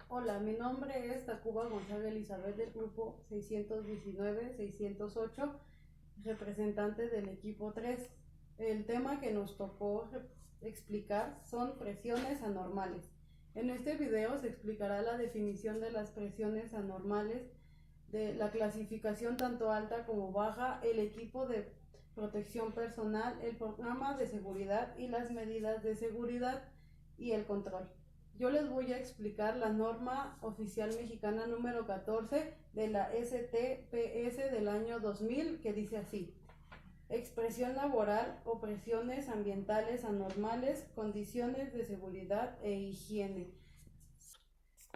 Hola, mi nombre es Tacuba González Elizabeth del grupo 619-608, representante del equipo 3. El tema que nos tocó explicar son presiones anormales. En este video se explicará la definición de las presiones anormales, de la clasificación tanto alta como baja, el equipo de protección personal, el programa de seguridad y las medidas de seguridad y el control. Yo les voy a explicar la norma oficial mexicana número 14 de la STPS del año 2000, que dice así: expresión laboral o presiones ambientales anormales, condiciones de seguridad e higiene.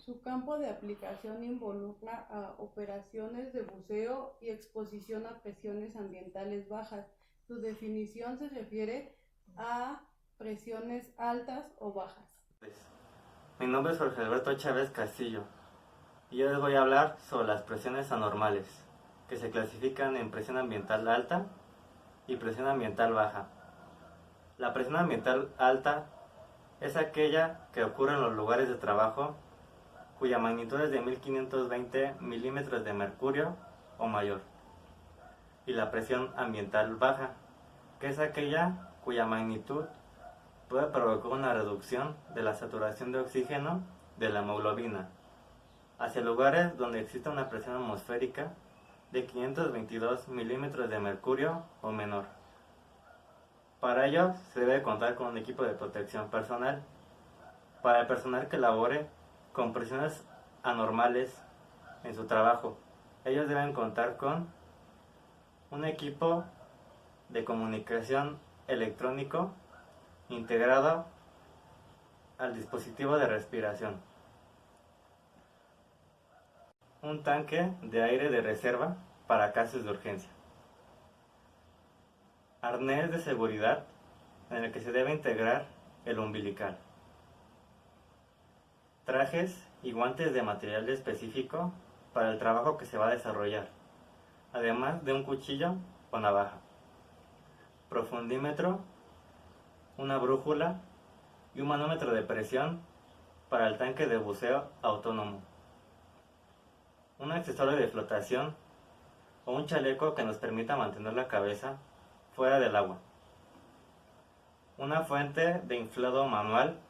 Su campo de aplicación involucra a operaciones de buceo y exposición a presiones ambientales bajas. Su definición se refiere a presiones altas o bajas. Mi nombre es Jorge Alberto Chávez Castillo y yo les voy a hablar sobre las presiones anormales, que se clasifican en presión ambiental alta y presión ambiental baja. La presión ambiental alta es aquella que ocurre en los lugares de trabajo cuya magnitud es de 1520 milímetros de mercurio o mayor. Y la presión ambiental baja, que es aquella cuya magnitud puede provocar una reducción de la saturación de oxígeno de la hemoglobina hacia lugares donde existe una presión atmosférica de 522 milímetros de mercurio o menor. Para ello se debe contar con un equipo de protección personal. Para el personal que labore con presiones anormales en su trabajo, ellos deben contar con un equipo de comunicación electrónico integrado al dispositivo de respiración, un tanque de aire de reserva para casos de urgencia, arnés de seguridad en el que se debe integrar el umbilical, trajes y guantes de material específico para el trabajo que se va a desarrollar, además de un cuchillo o navaja, profundímetro, una brújula y un manómetro de presión para el tanque de buceo autónomo, un accesorio de flotación o un chaleco que nos permita mantener la cabeza fuera del agua, una fuente de inflado manual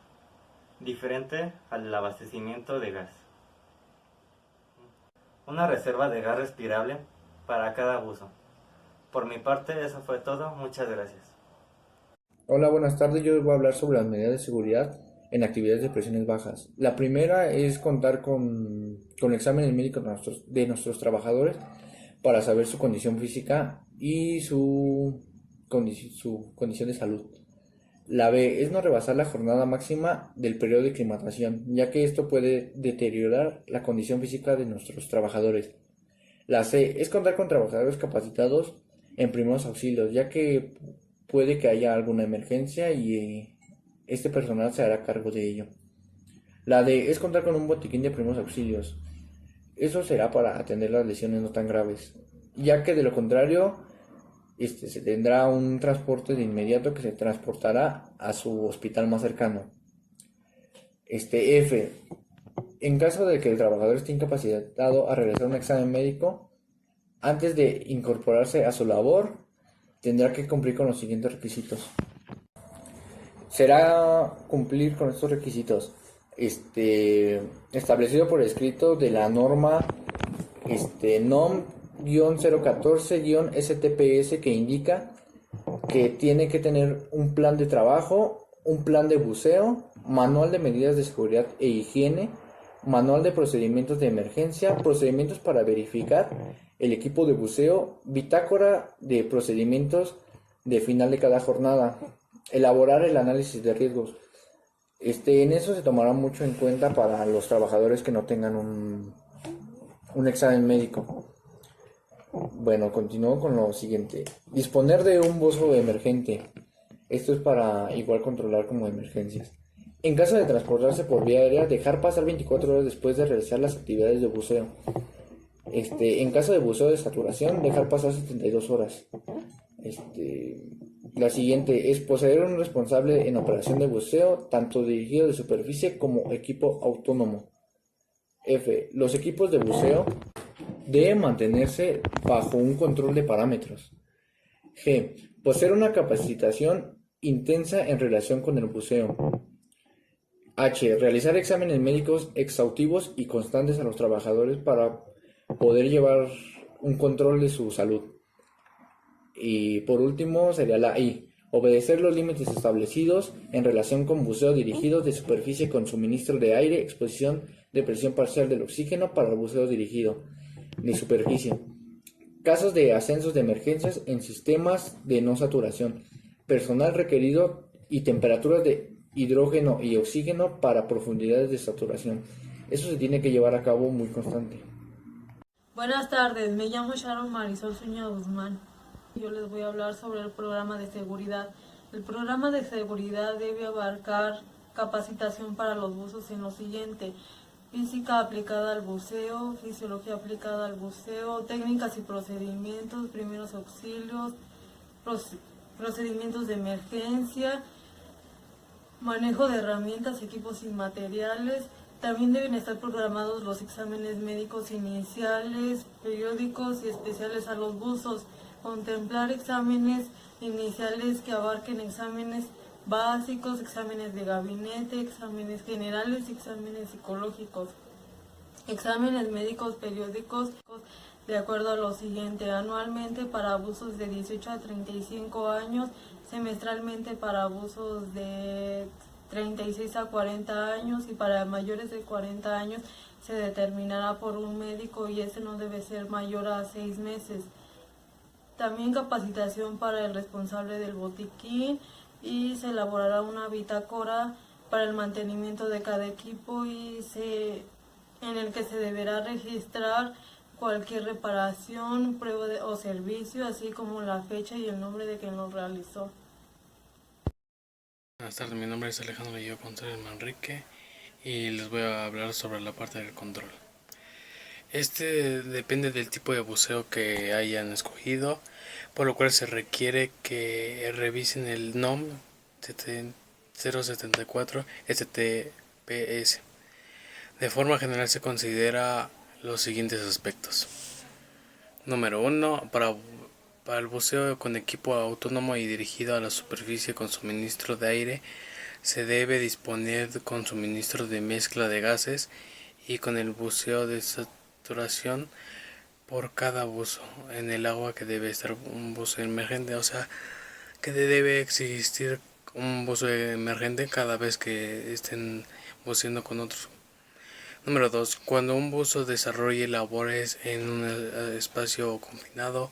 diferente al abastecimiento de gas, una reserva de gas respirable para cada buzo. Por mi parte eso fue todo, muchas gracias. Hola, buenas tardes. Yo les voy a hablar sobre las medidas de seguridad en actividades de presiones bajas. La primera es contar con exámenes médicos de nuestros trabajadores para saber su condición física y su condición de salud. La B es no rebasar la jornada máxima del periodo de aclimatación, ya que esto puede deteriorar la condición física de nuestros trabajadores. La C es contar con trabajadores capacitados en primeros auxilios, ya que puede que haya alguna emergencia y este personal se hará cargo de ello. La D es contar con un botiquín de primeros auxilios. Eso será para atender las lesiones no tan graves, ya que de lo contrario se tendrá un transporte de inmediato que se transportará a su hospital más cercano. F. En caso de que el trabajador esté incapacitado a realizar un examen médico, antes de incorporarse a su labor, tendrá que cumplir con los siguientes requisitos. Será cumplir con estos requisitos establecido por escrito de la norma NOM-014-STPS, que indica que tiene que tener un plan de trabajo, un plan de buceo, manual de medidas de seguridad e higiene, manual de procedimientos de emergencia, procedimientos para verificar el equipo de buceo, bitácora de procedimientos de final de cada jornada, elaborar el análisis de riesgos. En eso se tomará mucho en cuenta para los trabajadores que no tengan un examen médico. Bueno, continúo con lo siguiente. Disponer de un buzo emergente. Esto es para igual controlar como emergencias. En caso de transportarse por vía aérea, dejar pasar 24 horas después de realizar las actividades de buceo. En caso de buceo de saturación, dejar pasar 72 horas. La siguiente es poseer un responsable en operación de buceo, tanto dirigido de superficie como equipo autónomo. F. Los equipos de buceo deben mantenerse bajo un control de parámetros. G. Poseer una capacitación intensa en relación con el buceo. H. Realizar exámenes médicos exhaustivos y constantes a los trabajadores para poder llevar un control de su salud. Y por último sería la I. Obedecer los límites establecidos en relación con buceo dirigido de superficie con suministro de aire, exposición de presión parcial del oxígeno para el buceo dirigido de superficie. Casos de ascensos de emergencias en sistemas de no saturación. Personal requerido y temperaturas de hidrógeno y oxígeno para profundidades de saturación. Eso se tiene que llevar a cabo muy constante. Buenas tardes, me llamo Sharon Marisol Zúñiga Guzmán. Yo les voy a hablar sobre el programa de seguridad. El programa de seguridad debe abarcar capacitación para los buzos en lo siguiente: física aplicada al buceo, fisiología aplicada al buceo, técnicas y procedimientos, primeros auxilios, procedimientos de emergencia, manejo de herramientas, equipos y materiales. También deben estar programados los exámenes médicos iniciales, periódicos y especiales a los buzos. Contemplar exámenes iniciales que abarquen exámenes básicos, exámenes de gabinete, exámenes generales y exámenes psicológicos. Exámenes médicos periódicos de acuerdo a lo siguiente: anualmente para buzos de 18 a 35 años, semestralmente para buzos de 36 a 40 años y para mayores de 40 años se determinará por un médico y ese no debe ser mayor a 6 meses. También capacitación para el responsable del botiquín y se elaborará una bitácora para el mantenimiento de cada equipo en el que se deberá registrar cualquier reparación, prueba o servicio, así como la fecha y el nombre de quien lo realizó. Buenas tardes, mi nombre es Alejandro Guillermo Contreras Manrique y les voy a hablar sobre la parte del control. Este depende del tipo de buceo que hayan escogido, por lo cual se requiere que revisen el NOM 074 STPS. De forma general se considera los siguientes aspectos. Número 1. Para el buceo con equipo autónomo y dirigido a la superficie con suministro de aire, se debe disponer con suministro de mezcla de gases y con el buceo de saturación por cada buzo en el agua, que debe estar un buzo emergente, o sea que debe existir un buzo emergente cada vez que estén buceando con otros. Número 2. Cuando un buzo desarrolle labores en un espacio confinado,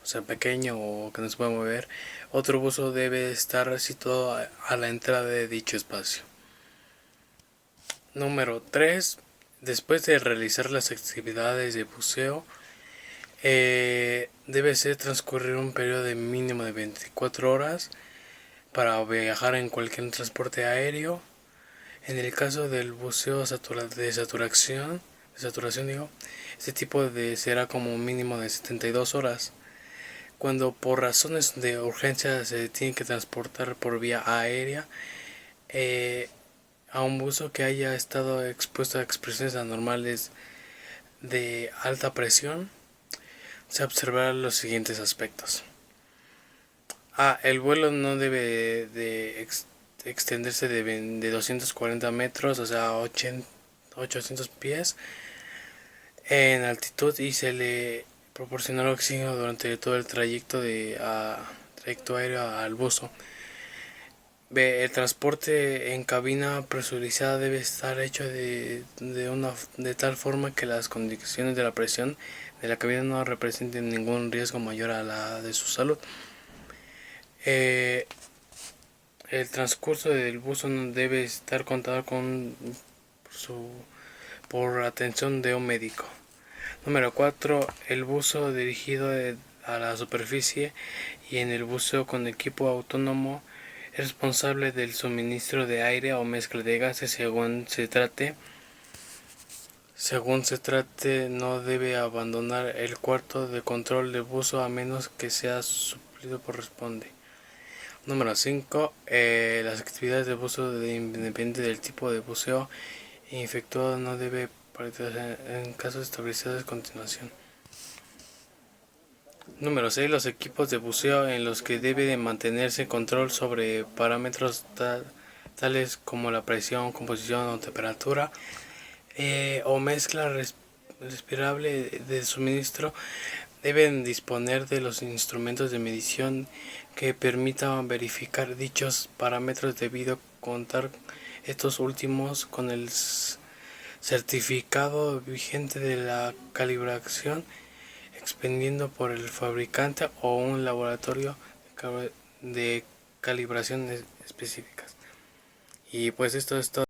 o sea pequeño o que no se pueda mover, otro buzo debe estar situado a la entrada de dicho espacio. Número 3. Después de realizar las actividades de buceo, debe ser transcurrir un periodo de mínimo de 24 horas para viajar en cualquier transporte aéreo. En el caso del buceo de saturación, este tipo será como un mínimo de 72 horas. Cuando por razones de urgencia se tiene que transportar por vía aérea a un buzo que haya estado expuesto a expresiones anormales de alta presión, se observarán los siguientes aspectos. El vuelo no debe de extenderse de 240 metros, o sea 800 pies en altitud, y se le proporcionará oxígeno durante todo el trayecto aéreo al buzo. El transporte en cabina presurizada debe estar hecho de tal forma que las condiciones de la presión de la cabina no representen ningún riesgo mayor a la de su salud. El transcurso del buzo no debe estar contado por atención de un médico. Número 4. El buzo dirigido a la superficie y en el buceo con equipo autónomo es responsable del suministro de aire o mezcla de gases según se trate. No debe abandonar el cuarto de control del buzo a menos que sea suplido corresponde. Número 5. Las actividades de buceo, independiente del tipo de buceo efectuado, no debe en casos establecidos a continuación. Número 6. Los equipos de buceo en los que debe de mantenerse control sobre parámetros tales como la presión, composición o temperatura o mezcla respirable de suministro deben disponer de los instrumentos de medición que permitan verificar dichos parámetros debido contar estos últimos con el certificado vigente de la calibración expendido por el fabricante o un laboratorio de calibración específicas. Y pues esto es todo.